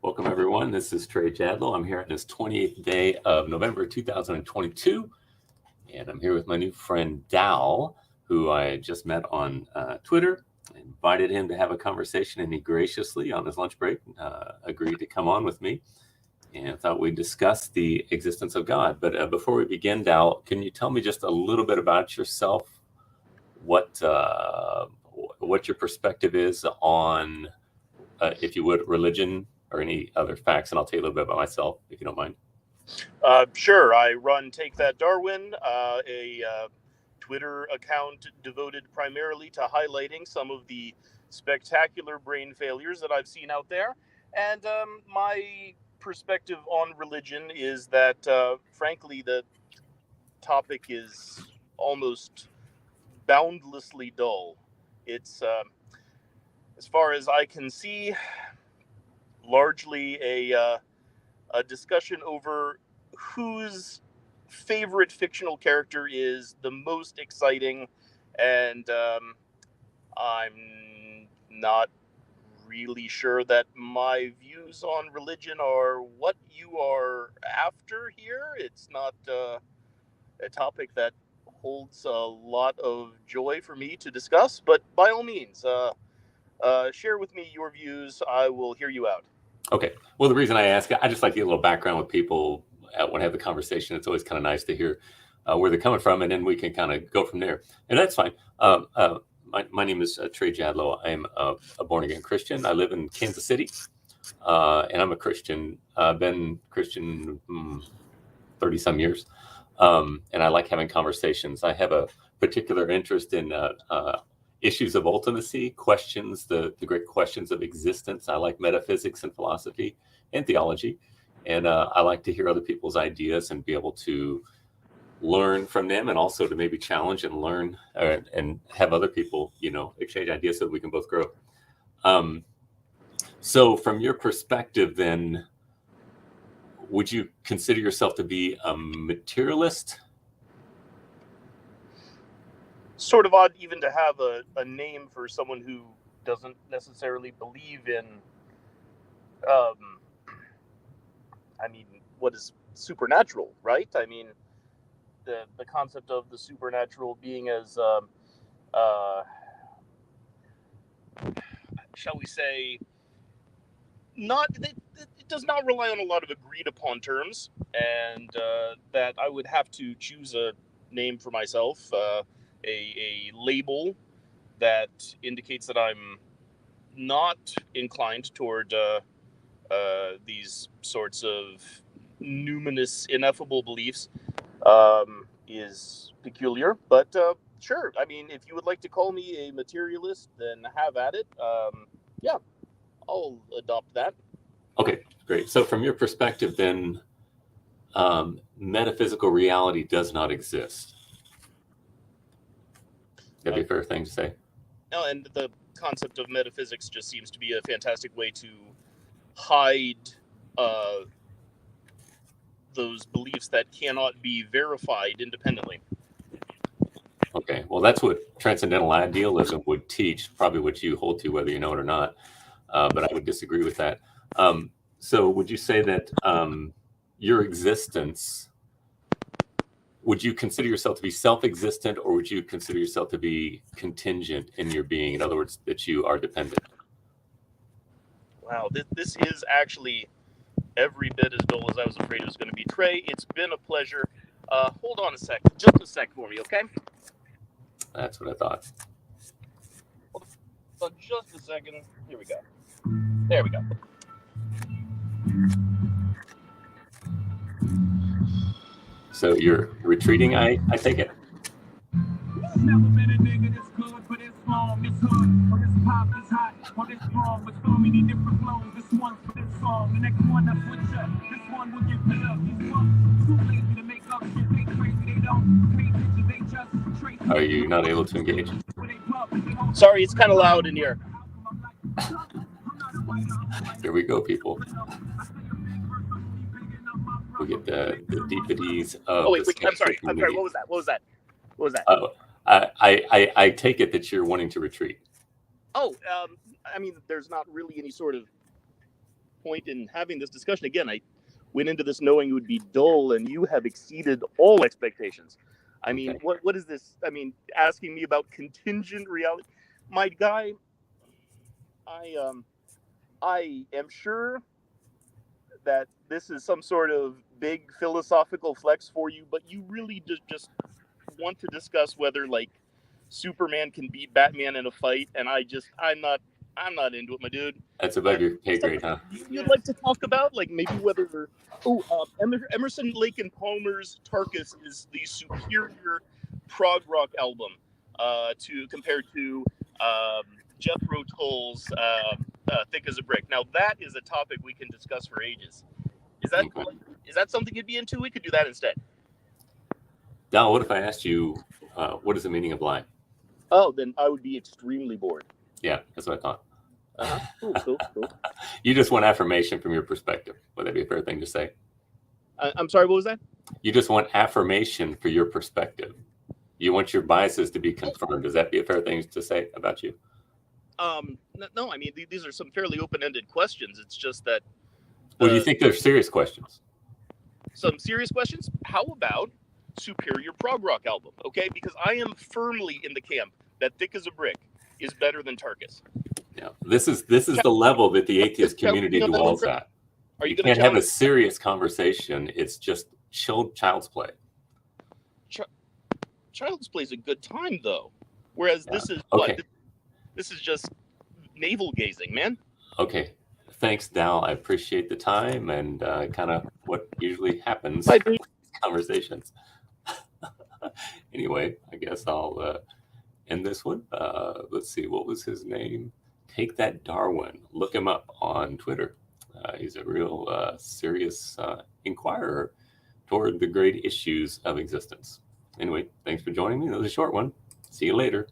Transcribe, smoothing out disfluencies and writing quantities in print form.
Welcome, everyone. This is Trey. I'm here on this 28th day of November 2022, and I'm here with my new friend Dal, who I just met on Twitter. I invited him to have a conversation, and he graciously, on his lunch break, agreed to come on with me, and thought we'd discuss the existence of God. But before we begin, Dal, can you tell me just a little bit about yourself? What your perspective is on, if you would, religion or any other facts, and I'll tell you a little bit about myself, if you don't mind. Sure. I run Take That Darwin, a Twitter account devoted primarily to highlighting some of the spectacular brain failures that I've seen out there. And my perspective on religion is that, frankly, the topic is almost boundlessly dull. It's, as far as I can see, largely a discussion over whose favorite fictional character is the most exciting, and I'm not really sure that my views on religion are what you are after here. It's not a topic that holds a lot of joy for me to discuss, but by all means, share with me your views. I will hear you out. Okay. Well, the reason I ask, I just like to get a little background with people when I have the conversation. It's always kind of nice to hear where they're coming from, and then we can kind of go from there. And that's fine. My name is Trey Jadlow. I'm a born-again Christian. I live in Kansas City, and I'm a Christian. I've been Christian 30-some years, and I like having conversations. I have a particular interest in issues of ultimacy, questions, the great questions of existence. I like metaphysics and philosophy and theology. And I like to hear other people's ideas and be able to learn from them, and also to maybe challenge and learn and have other people, exchange ideas so that we can both grow. So from your perspective, then, would you consider yourself to be a materialist? Sort of odd even to have a name for someone who doesn't necessarily believe in, what is supernatural, right? I mean, the concept of the supernatural being as, shall we say, it does not rely on a lot of agreed upon terms, and that I would have to choose a name for myself, a label that indicates that I'm not inclined toward these sorts of numinous, ineffable beliefs, is peculiar. But sure, I mean, if you would like to call me a materialist, then have at it. Yeah, I'll adopt that. Okay, great. So from your perspective, then, metaphysical reality does not exist. That'd be a fair thing to say. No, and the concept of metaphysics just seems to be a fantastic way to hide those beliefs that cannot be verified independently. Okay, well, that's what transcendental idealism would teach, probably what you hold to, whether you know it or not. But I would disagree with that. So would you say that your existence, would you consider yourself to be self-existent, or would you consider yourself to be contingent in your being? In other words, that you are dependent? Wow, this is actually every bit as dull as I was afraid it was going to be. Trey, it's been a pleasure. Hold on a sec. Just a sec for me, okay? That's what I thought. Hold on just a second. Here we go. There we go. So you're retreating, I take it? Never been a nigga this good, but it's long, it's hood, or this pop is hot, or this wrong, with so many different flows. This one's for this song, the next one I switch up. This one will get rid of. These ones too lazy to make up shit. They crazy, they don't paint pictures, they just trace. Are you not able to engage? Sorry, it's kind of loud in here. Here we go, people. We get the deepities of. Oh wait, I'm sorry. What was that? I take it that you're wanting to retreat. Oh, I mean, there's not really any sort of point in having this discussion. Again, I went into this knowing it would be dull, and you have exceeded all expectations. I mean, Okay. what is this? I mean, asking me about contingent reality, my guy. I am sure that this is some sort of big philosophical flex for you, but you really just want to discuss whether like Superman can beat Batman in a fight, and I'm not into it, my dude. That's above your pay grade, huh? You'd like to talk about like maybe whether Emerson, Lake and Palmer's Tarkus is the superior prog rock album to compared to Jethro Tull's Thick as a Brick. Now that is a topic we can discuss for ages. Is that something you'd be into? We could do that instead. Now, what if I asked you, what is the meaning of life? Oh, then I would be extremely bored. Yeah, that's what I thought. Cool. You just want affirmation from your perspective. Would that be a fair thing to say? I'm sorry, what was that? You just want affirmation for your perspective. You want your biases to be confirmed. Does that be a fair thing to say about you? No, I mean, these are some fairly open-ended questions. It's just that... Well, do you think they're serious questions? Some serious questions? How about superior prog rock album? Okay, because I am firmly in the camp that Thick as a Brick is better than Tarkus. Yeah, this is the level that the atheist community dwells at. Are you You can't have a serious conversation. It's just child's play. Child's play is a good time, though. Whereas this is okay. This is just navel gazing, man. Okay. Thanks, Dal. I appreciate the time and kind of what usually happens in these conversations. Anyway, I guess I'll end this one. Let's see. What was his name? Take That Darwin. Look him up on Twitter. He's a real serious inquirer toward the great issues of existence. Anyway, thanks for joining me. That was a short one. See you later.